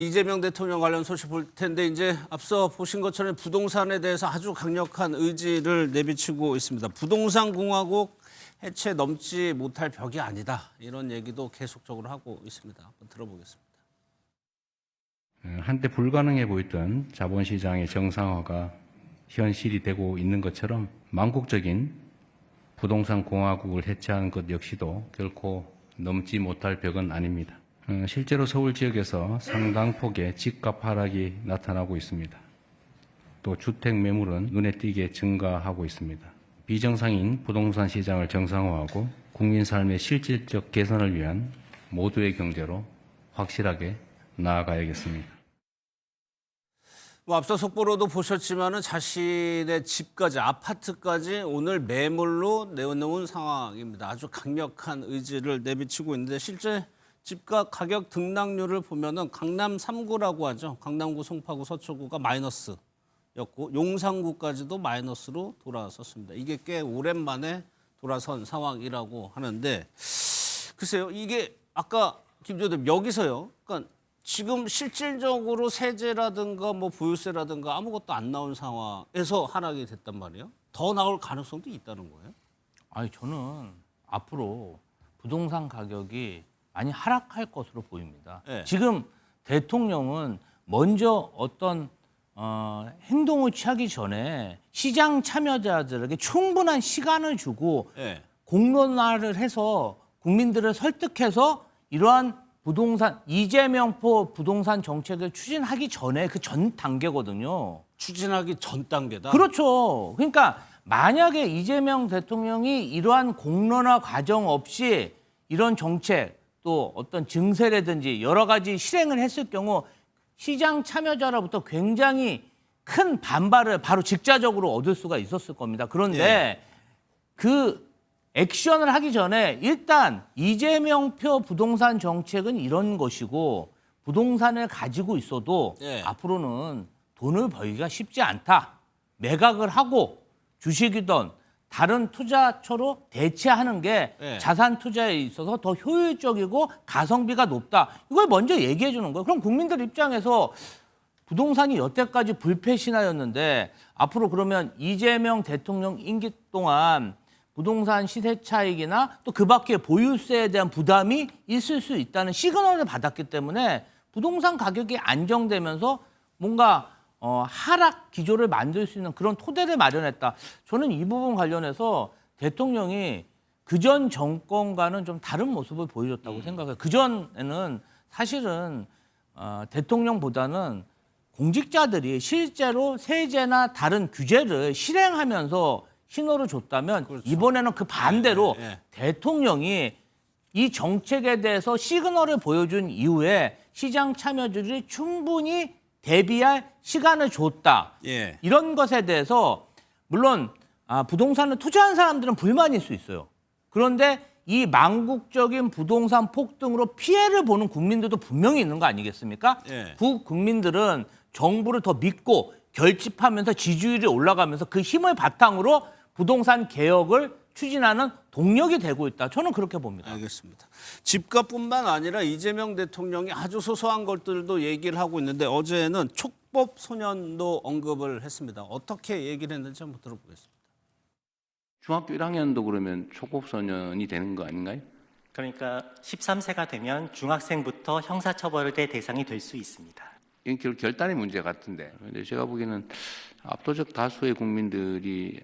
이재명 대통령 관련 소식 볼 텐데 이제 앞서 보신 것처럼 부동산에 대해서 아주 강력한 의지를 내비치고 있습니다. 부동산 공화국 해체 넘지 못할 벽이 아니다. 이런 얘기도 계속적으로 하고 있습니다. 한번 들어보겠습니다. 한때 불가능해 보였던 자본시장의 정상화가 현실이 되고 있는 것처럼 망국적인 부동산 공화국을 해체하는 것 역시도 결코 넘지 못할 벽은 아닙니다. 실제로 서울 지역에서 상당폭의 집값 하락이 나타나고 있습니다. 또 주택 매물은 눈에 띄게 증가하고 있습니다. 비정상인 부동산 시장을 정상화하고 국민 삶의 실질적 개선을 위한 모두의 경제로 확실하게 나아가야겠습니다. 앞서 속보로도 보셨지만은 자신의 집까지 아파트까지 오늘 매물로 내놓은 상황입니다. 아주 강력한 의지를 내비치고 있는데 실제 집값 가격 등락률을 보면은 강남 3구라고 하죠. 강남구, 송파구, 서초구가 마이너스였고 용산구까지도 마이너스로 돌아섰습니다. 이게 꽤 오랜만에 돌아선 상황이라고 하는데 글쎄요. 이게 아까 김조대 여기서요. 그러니까 지금 실질적으로 세제라든가 뭐 보유세라든가 아무것도 안 나온 상황에서 하락이 됐단 말이에요. 더 나올 가능성도 있다는 거예요. 아니 저는 앞으로 부동산 가격이 많이 하락할 것으로 보입니다. 네. 지금 대통령은 먼저 어떤 행동을 취하기 전에 시장 참여자들에게 충분한 시간을 주고 네. 공론화를 해서 국민들을 설득해서 이러한 부동산 이재명포 부동산 정책을 추진하기 전에 그 전 단계거든요. 추진하기 전 단계다. 그렇죠. 그러니까 만약에 이재명 대통령이 이러한 공론화 과정 없이 이런 정책 또 어떤 증세라든지 여러 가지 실행을 했을 경우 시장 참여자로부터 굉장히 큰 반발을 바로 직자적으로 얻을 수가 있었을 겁니다. 그런데 그 액션을 하기 전에 일단 이재명표 부동산 정책은 이런 것이고 부동산을 가지고 있어도 앞으로는 돈을 벌기가 쉽지 않다. 매각을 하고 주식이든 다른 투자처로 대체하는 게 자산 투자에 있어서 더 효율적이고 가성비가 높다. 이걸 먼저 얘기해 주는 거예요. 그럼 국민들 입장에서 부동산이 여태까지 불패신화였는데 앞으로 그러면 이재명 대통령 임기 동안 부동산 시세 차익이나 또 그 밖에 보유세에 대한 부담이 있을 수 있다는 시그널을 받았기 때문에 부동산 가격이 안정되면서 뭔가 하락 기조를 만들 수 있는 그런 토대를 마련했다. 저는 이 부분 관련해서 대통령이 그전 정권과는 좀 다른 모습을 보여줬다고 생각해요. 그전에는 사실은 대통령보다는 공직자들이 실제로 세제나 다른 규제를 실행하면서 신호를 줬다면 그렇죠. 이번에는 그 반대로 대통령이 이 정책에 대해서 시그널을 보여준 이후에 시장 참여자들이 충분히 대비할 시간을 줬다. 이런 것에 대해서 물론 부동산을 투자한 사람들은 불만일 수 있어요. 그런데 이 망국적인 부동산 폭등으로 피해를 보는 국민들도 분명히 있는 거 아니겠습니까? 그 국민들은 정부를 더 믿고 결집하면서 지지율이 올라가면서 그 힘을 바탕으로 부동산 개혁을 추진하는 동력이 되고 있다. 저는 그렇게 봅니다. 알겠습니다. 집값뿐만 아니라 이재명 대통령이 아주 소소한 것들도 얘기를 하고 있는데 어제는 촉법 소년도 언급을 했습니다. 어떻게 얘기를 했는지 한번 들어보겠습니다. 중학교 1학년도 그러면 촉법소년이 되는 거 아닌가요? 그러니까 13세가 되면 중학생부터 형사처벌의 대상이 될 수 있습니다. 이건 결단의 문제 같은데 근데 제가 보기에는 압도적 다수의 국민들이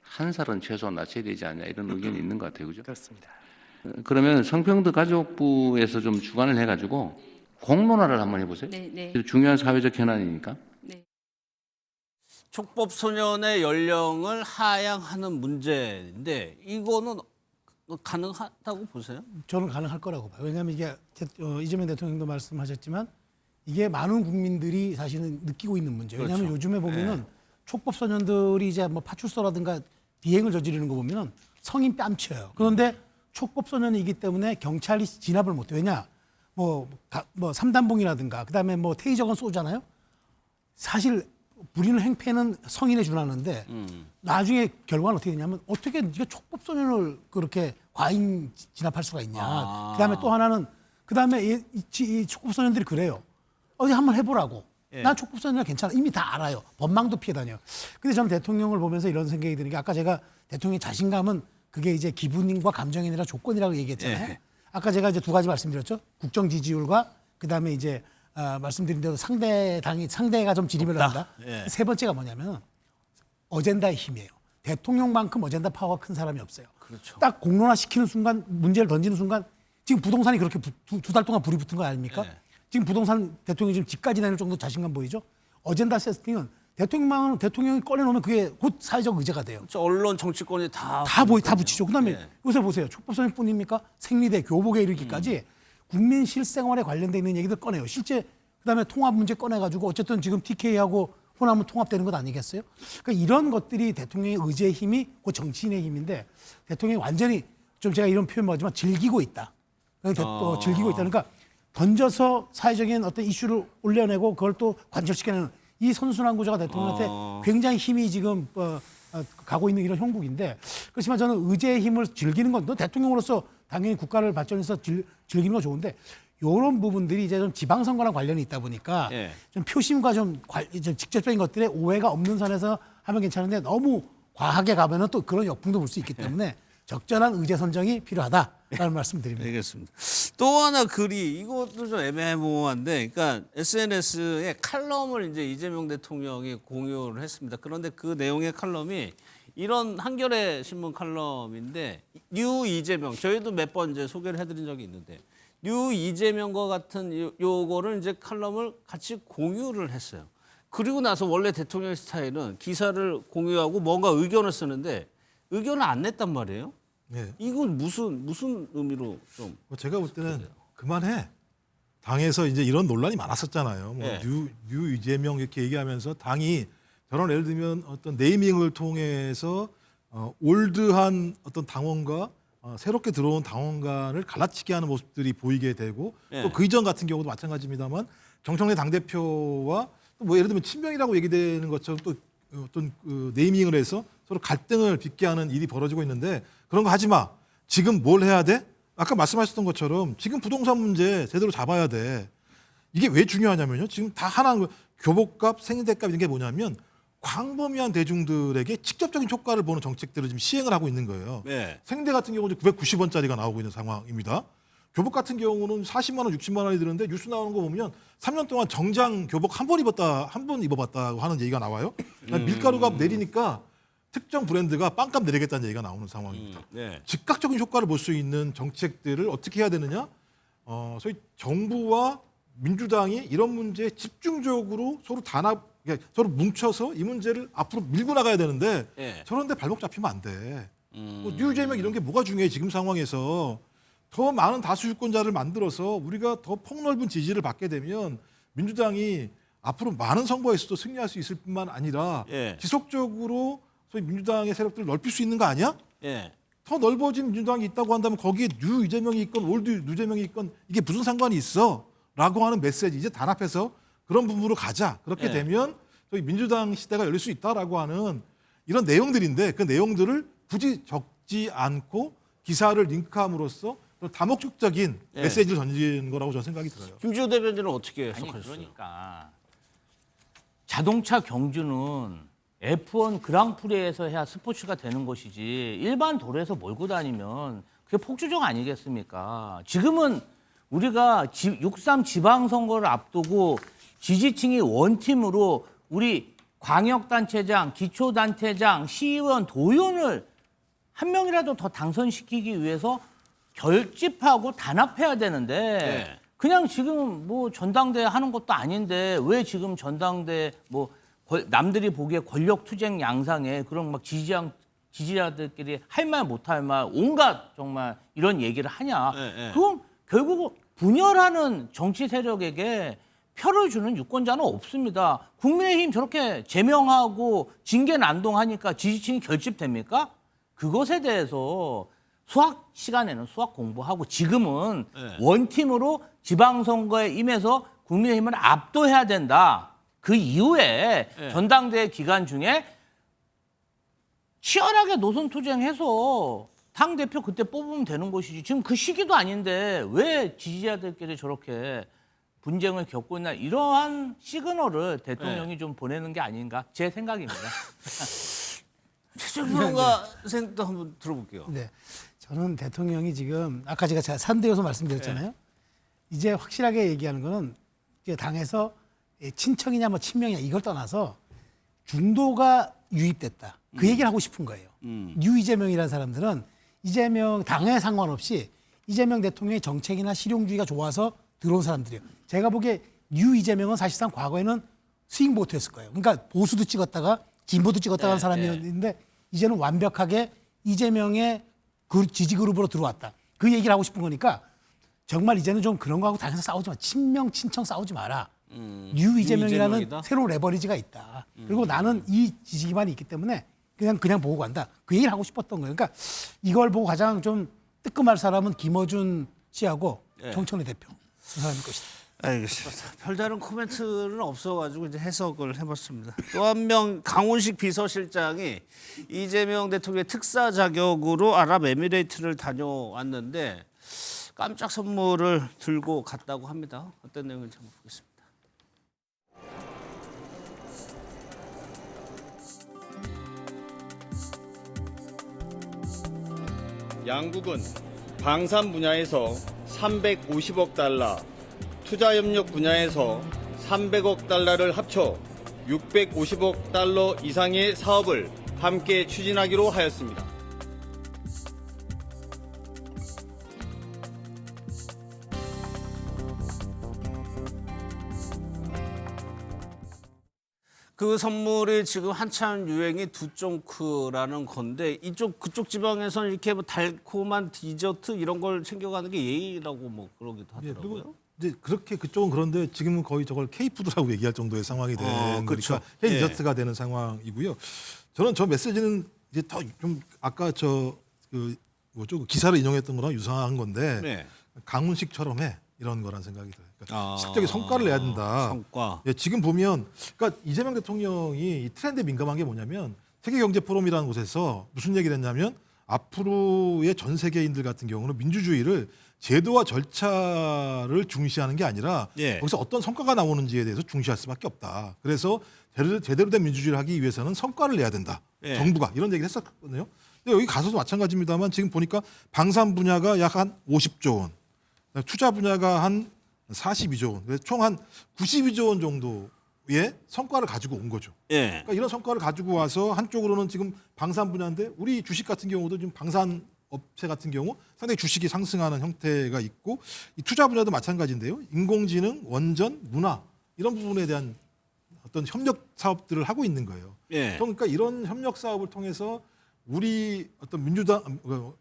한 살은 최소한 낮춰야 되지 않냐 이런 의견이 있는 것 같아요. 그죠? 그렇습니다. 그러면 성평등 가족부에서 좀 주관을 해가지고 공론화를 한번 해보세요. 네. 중요한 사회적 현안이니까. 네. 촉법 소년의 연령을 하향하는 문제인데 이거는 가능하다고 보세요? 저는 가능할 거라고 봐요. 왜냐하면 이게 이재명 대통령도 말씀하셨지만 이게 많은 국민들이 사실은 느끼고 있는 문제예요. 왜냐하면 그렇죠. 요즘에 보면은 촉법 소년들이 이제 뭐 파출소라든가 비행을 저지르는 거 보면은 성인 뺨쳐요. 그런데 촉법 소년이기 때문에 경찰이 진압을 못해. 왜냐? 뭐 삼단봉이라든가 그다음에 뭐 테이저건 쏘잖아요. 사실 부리는 행패는 성인에 준하는데 나중에 결과는 어떻게 되냐면 어떻게 네가 촉법 소년을 그렇게 과잉 진압할 수가 있냐. 그다음에 또 하나는 그다음에 이 촉법 소년들이 그래요. 어디 한번 해보라고. 예. 난 촉법선언이라 괜찮아. 이미 다 알아요. 법망도 피해 다녀요. 근데 저는 대통령을 보면서 이런 생각이 드는 게 아까 제가 대통령의 자신감은 그게 이제 기분과 감정이 아니라 조건이라고 얘기했잖아요. 예. 아까 제가 이제 두 가지 말씀드렸죠. 국정 지지율과 그다음에 이제 말씀드린 대로 상대가 좀 지리멸을 한다. 예. 세 번째가 뭐냐면 어젠다의 힘이에요. 대통령만큼 어젠다 파워가 큰 사람이 없어요. 그렇죠. 딱 공론화시키는 순간 문제를 던지는 순간 지금 부동산이 그렇게 두 달 동안 불이 붙은 거 아닙니까? 예. 지금 부동산 대통령이 지금 집까지 내는 정도 자신감 보이죠? 어젠다 세팅은 대통령이 꺼내놓으면 그게 곧 사회적 의제가 돼요. 저 언론 정치권이 다 다 붙이죠. 그다음에 예. 요새 보세요. 촉법선언뿐입니까? 생리대, 교복에 이르기까지 국민 실생활에 관련돼 있는 얘기들 꺼내요. 실제 그다음에 통합 문제 꺼내가지고 어쨌든 지금 TK하고 호남은 통합되는 것 아니겠어요? 그러니까 이런 것들이 대통령의 의지의 힘이 그 정치인의 힘인데 대통령이 완전히 좀 제가 이런 표현 하지만 즐기고 있다. 즐기고 있다. 그러니까 던져서 사회적인 어떤 이슈를 올려내고 그걸 또 관철시켜내는 이 선순환 구조가 대통령한테 굉장히 힘이 지금 가고 있는 이런 형국인데 그렇지만 저는 의제의 힘을 즐기는 건 또 대통령으로서 당연히 국가를 발전해서 즐기는 건 좋은데 이런 부분들이 이제 좀 지방선거랑 관련이 있다 보니까 예. 좀 표심과 좀 직접적인 것들에 오해가 없는 선에서 하면 괜찮은데 너무 과하게 가면은 또 그런 역풍도 불 수 있기 때문에 적절한 의제 선정이 필요하다라는 말씀드립니다. 알겠습니다. 또 하나 글이 이것도 좀 애매모호한데, 그러니까 SNS에 칼럼을 이제 이재명 대통령이 공유를 했습니다. 그런데 그 내용의 칼럼이 이런 한겨레 신문 칼럼인데 뉴 이재명 저희도 몇 번 이제 소개를 해드린 적이 있는데 뉴 이재명과 같은 요거를 이제 칼럼을 같이 공유를 했어요. 그리고 나서 원래 대통령 스타일은 기사를 공유하고 뭔가 의견을 쓰는데 의견을 안 냈단 말이에요. 네. 이건 무슨 의미로 좀 제가 볼 때는 그만해. 당에서 이제 이런 논란이 많았었잖아요. 뭐 네. 뉴 이재명 이렇게 얘기하면서 당이 저런 예를 들면 어떤 네이밍을 통해서 올드한 어떤 당원과 새롭게 들어온 당원간을 갈라치게 하는 모습들이 보이게 되고 네. 또 그 이전 같은 경우도 마찬가지입니다만 정청래 당대표와 또 뭐 예를 들면 친명이라고 얘기되는 것처럼 또 어떤 그 네이밍을 해서 서로 갈등을 빚게 하는 일이 벌어지고 있는데 그런 거 하지 마. 지금 뭘 해야 돼? 아까 말씀하셨던 것처럼 지금 부동산 문제 제대로 잡아야 돼. 이게 왜 중요하냐면요. 지금 다 하나 교복값, 생리대값 이런 게 뭐냐면 광범위한 대중들에게 직접적인 효과를 보는 정책들을 지금 시행을 하고 있는 거예요. 네. 생리대 같은 경우는 990원짜리가 나오고 있는 상황입니다. 교복 같은 경우는 40만 원, 60만 원이 드는데 뉴스 나오는 거 보면 3년 동안 정장 교복 한 번 입어봤다고 하는 얘기가 나와요. 밀가루값 내리니까 특정 브랜드가 빵값 내리겠다는 얘기가 나오는 상황입니다. 네. 즉각적인 효과를 볼 수 있는 정책들을 어떻게 해야 되느냐? 소위 정부와 민주당이 이런 문제에 집중적으로 서로 그러니까 서로 뭉쳐서 이 문제를 앞으로 밀고 나가야 되는데 네. 저런데 발목 잡히면 안 돼. 뭐 뉴이재명 이런 게 뭐가 중요해 지금 상황에서 더 많은 다수 유권자를 만들어서 우리가 더 폭넓은 지지를 받게 되면 민주당이 앞으로 많은 선거에서도 승리할 수 있을 뿐만 아니라 예. 지속적으로 소위 민주당의 세력들을 넓힐 수 있는 거 아니야? 예. 더 넓어진 민주당이 있다고 한다면 거기에 뉴 이재명이 있건 올드 유재명이 있건 이게 무슨 상관이 있어? 라고 하는 메시지 이제 단합해서 그런 부분으로 가자. 그렇게 네. 되면 저희 민주당 시대가 열릴 수 있다라고 하는 이런 내용들인데 그 내용들을 굳이 적지 않고 기사를 링크함으로써 다목적인 네. 메시지를 던지는 거라고 저는 생각이 들어요. 김주호 대변인은 어떻게 아니 해석하셨어요? 그러니까 자동차 경주는 F1 그랑프리에서 해야 스포츠가 되는 것이지 일반 도로에서 몰고 다니면 그게 폭주족 아니겠습니까? 지금은 우리가 6.3 지방선거를 앞두고 지지층이 원팀으로 우리 광역단체장, 기초단체장, 시의원, 도의원을 한 명이라도 더 당선시키기 위해서 결집하고 단합해야 되는데 네. 그냥 지금 뭐 전당대회 하는 것도 아닌데 왜 지금 전당대회 뭐 남들이 보기에 권력 투쟁 양상에 그런 막 지지자들끼리 할 말 못할 말 온갖 정말 이런 얘기를 하냐. 네, 네. 그럼 결국 분열하는 정치 세력에게 표를 주는 유권자는 없습니다. 국민의힘 저렇게 제명하고 징계 난동하니까 지지층이 결집됩니까? 그것에 대해서 수학 시간에는 수학 공부하고 지금은 네. 원팀으로 지방선거에 임해서 국민의힘을 압도해야 된다. 그 이후에 네. 전당대회 기간 중에 치열하게 노선투쟁해서 당대표 그때 뽑으면 되는 것이지. 지금 그 시기도 아닌데 왜 지지자들끼리 저렇게 분쟁을 겪고 있나 이러한 시그널을 대통령이 좀 보내는 게 아닌가 제 생각입니다. 최종 평론가 생도 한번 들어볼게요. 네. 저는 대통령이 지금 아까 제가 3대 요소 말씀드렸잖아요. 이제 확실하게 얘기하는 거는 이제 당에서 친청이냐 뭐 친명이냐 이걸 떠나서 중도가 유입됐다. 그 얘기를 하고 싶은 거예요. 뉴 이재명이라는 사람들은 이재명 당에 상관없이 이재명 대통령의 정책이나 실용주의가 좋아서 들어온 사람들이에요. 제가 보기에 뉴 이재명은 사실상 과거에는 스윙 보트였을 거예요. 그러니까 보수도 찍었다가 진보도 찍었다가 하는 사람이었는데 이제는 완벽하게 이재명의 그 지지 그룹으로 들어왔다. 그 얘기를 하고 싶은 거니까 정말 이제는 좀 그런 거하고 당에서 싸우지 마. 친명 친청 싸우지 마라. 뉴 이재명이라는 이재명이다? 새로운 레버리지가 있다. 그리고 나는 이 지지 기반이 있기 때문에 그냥 보고 간다. 그 얘기를 하고 싶었던 거예요. 그러니까 이걸 보고 가장 좀 뜨끔할 사람은 김어준 씨하고 정청래 대표 두 사람일 것이다. 알겠습니다. 별다른 코멘트는 없어가지고 이제 해석을 해봤습니다. 또 한 명 강훈식 비서실장이 이재명 대통령의 특사 자격으로 아랍에미레이트를 다녀왔는데 깜짝 선물을 들고 갔다고 합니다. 어떤 내용인지 한번 보겠습니다. 양국은 방산 분야에서 350억 달러, 투자 협력 분야에서 300억 달러를 합쳐 650억 달러 이상의 사업을 함께 추진하기로 하였습니다. 그 선물이 지금 한참 유행이 두쫑크라는 건데 그쪽 지방에서는 이렇게 뭐 달콤한 디저트 이런 걸 챙겨가는 게 예의라고 뭐 그러기도 예, 하더라고요. 그리고 이제 그렇게 그쪽은 그런데 지금은 거의 저걸 K푸드라고 얘기할 정도의 상황이 된 그렇죠. 거니까 K 예. 디저트가 되는 상황이고요. 저는 저 메시지는 이제 더 좀 아까 그 기사를 인용했던 거랑 유사한 건데 네. 강훈식처럼 해 이런 거란 생각이 들어요. 그러니까 아, 실적인 성과를 내야 된다. 성과. 예, 지금 보면 그러니까 이재명 대통령이 이 트렌드에 민감한 게 뭐냐면 세계경제포럼이라는 곳에서 무슨 얘기를 했냐면 앞으로의 전 세계인들 같은 경우는 민주주의를 제도와 절차를 중시하는 게 아니라 예. 거기서 어떤 성과가 나오는지에 대해서 중시할 수밖에 없다. 그래서 제대로 된 민주주의를 하기 위해서는 성과를 내야 된다. 예. 정부가 이런 얘기를 했었거든요. 근데 여기 가서도 마찬가지입니다만 지금 보니까 방산 분야가 약 한 50조 원, 투자 분야가 한 42조 원, 그래서 총 한 92조 원 정도의 성과를 가지고 온 거죠. 예. 그러니까 이런 성과를 가지고 와서 한쪽으로는 지금 방산 분야인데 우리 주식 같은 경우도 지금 방산 업체 같은 경우 상당히 주식이 상승하는 형태가 있고 이 투자 분야도 마찬가지인데요. 인공지능, 원전, 문화 이런 부분에 대한 어떤 협력 사업들을 하고 있는 거예요. 예. 그러니까 이런 협력 사업을 통해서 우리 어떤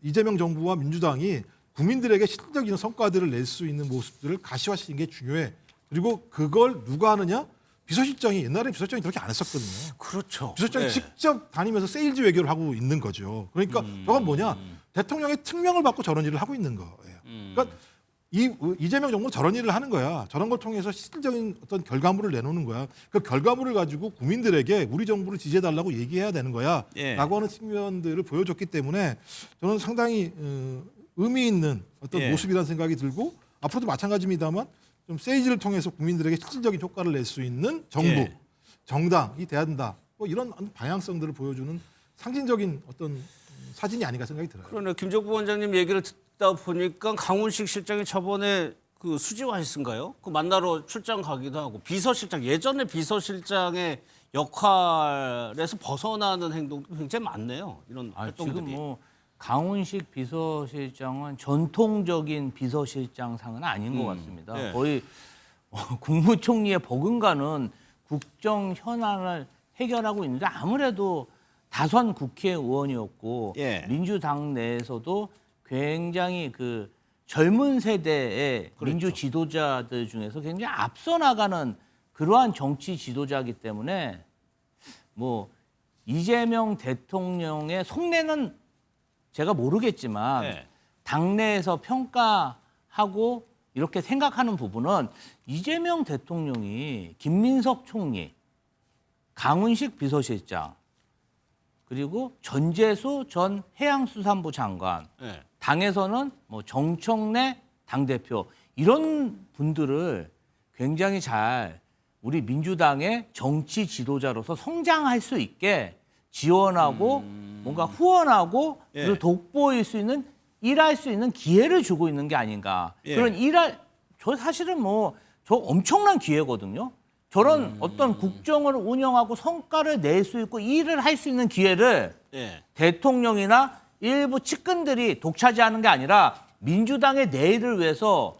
이재명 정부와 민주당이 국민들에게 실질적인 성과들을 낼 수 있는 모습들을 가시화시키는 게 중요해. 그리고 그걸 누가 하느냐? 비서실장이 옛날에 비서실장이 그렇게 안 했었거든요. 그렇죠. 비서실장이 예. 직접 다니면서 세일즈 외교를 하고 있는 거죠. 그러니까 저건 뭐냐? 대통령의 특명을 받고 저런 일을 하고 있는 거예요. 그러니까 이재명 정부는 저런 일을 하는 거야. 저런 걸 통해서 실질적인 어떤 결과물을 내놓는 거야. 그 결과물을 가지고 국민들에게 우리 정부를 지지해달라고 얘기해야 되는 거야. 예. 라고 하는 측면들을 보여줬기 때문에 저는 상당히 의미 있는 어떤 예. 모습이라는 생각이 들고 앞으로도 마찬가지입니다만 좀 세일즈를 통해서 국민들에게 실질적인 효과를 낼 수 있는 정부, 예. 정당이 돼야 된다. 뭐 이런 방향성들을 보여주는 상징적인 어떤 사진이 아닌가 생각이 들어요. 그러네. 김정부 원장님 얘기를 듣다 보니까 강훈식 실장이 저번에 그 수지화했은가요? 그 만나러 출장 가기도 하고 비서실장 예전에 비서실장의 역할에서 벗어나는 행동도 굉장히 많네요. 이런 활동들이. 지금 뭐 강훈식 비서실장은 전통적인 비서실장상은 아닌 것 같습니다. 네. 거의 국무총리의 버금가는 국정 현안을 해결하고 있는데 아무래도 다선 국회의원이었고 예. 민주당 내에서도 굉장히 그 젊은 세대의 민주 지도자들 중에서 굉장히 앞서 나가는 그러한 정치 지도자이기 때문에 뭐 이재명 대통령의 속내는 제가 모르겠지만 네. 당내에서 평가하고 이렇게 생각하는 부분은 이재명 대통령이 김민석 총리, 강훈식 비서실장 그리고 전재수 전 해양수산부 장관, 네. 당에서는 뭐 정청래 당대표 이런 분들을 굉장히 잘 우리 민주당의 정치 지도자로서 성장할 수 있게 지원하고 뭔가 후원하고 예. 그리고 돋보일 수 있는 일할 수 있는 기회를 주고 있는 게 아닌가. 예. 그런 저 사실은 뭐 저 엄청난 기회거든요. 저런 어떤 국정을 운영하고 성과를 낼 수 있고 일을 할 수 있는 기회를 예. 대통령이나 일부 측근들이 독차지하는 게 아니라 민주당의 내일을 위해서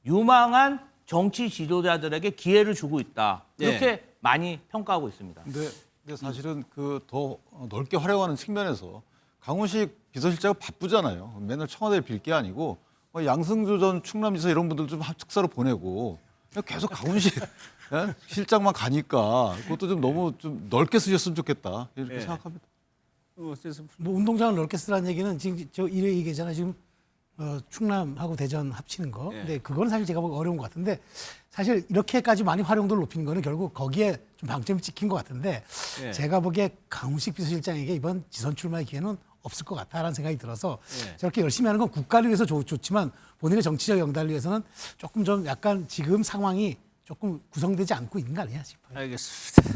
유망한 정치 지도자들에게 기회를 주고 있다. 이렇게 예. 많이 평가하고 있습니다. 근데 사실은 그 더 넓게 활용하는 측면에서 강훈식 비서실장은 바쁘잖아요. 맨날 청와대를 빌 게 아니고 양승조 전 충남지사 이런 분들 좀 특사로 보내고 그냥 계속 강훈식 예? 실장만 가니까 그것도 좀 너무 좀 넓게 쓰셨으면 좋겠다 이렇게 예. 생각합니다. 뭐 운동장을 넓게 쓰라는 얘기는 지금 저 이래 얘기잖아요. 지금 충남하고 대전 합치는 거. 예. 근데 그건 사실 제가 보기 어려운 것 같은데 사실 이렇게까지 많이 활용도를 높이는 거는 결국 거기에 좀 방점이 찍힌 것 같은데 예. 제가 보기에 강훈식 비서실장에게 이번 지선 출마의 기회는 없을 것 같다라는 생각이 들어서 예. 저렇게 열심히 하는 건 국가를 위해서 좋지만 본인의 정치적 영달을 위해서는 조금 좀 약간 지금 상황이 조금 구성되지 않고 있는 거 아니냐 싶어요. 알겠습니다.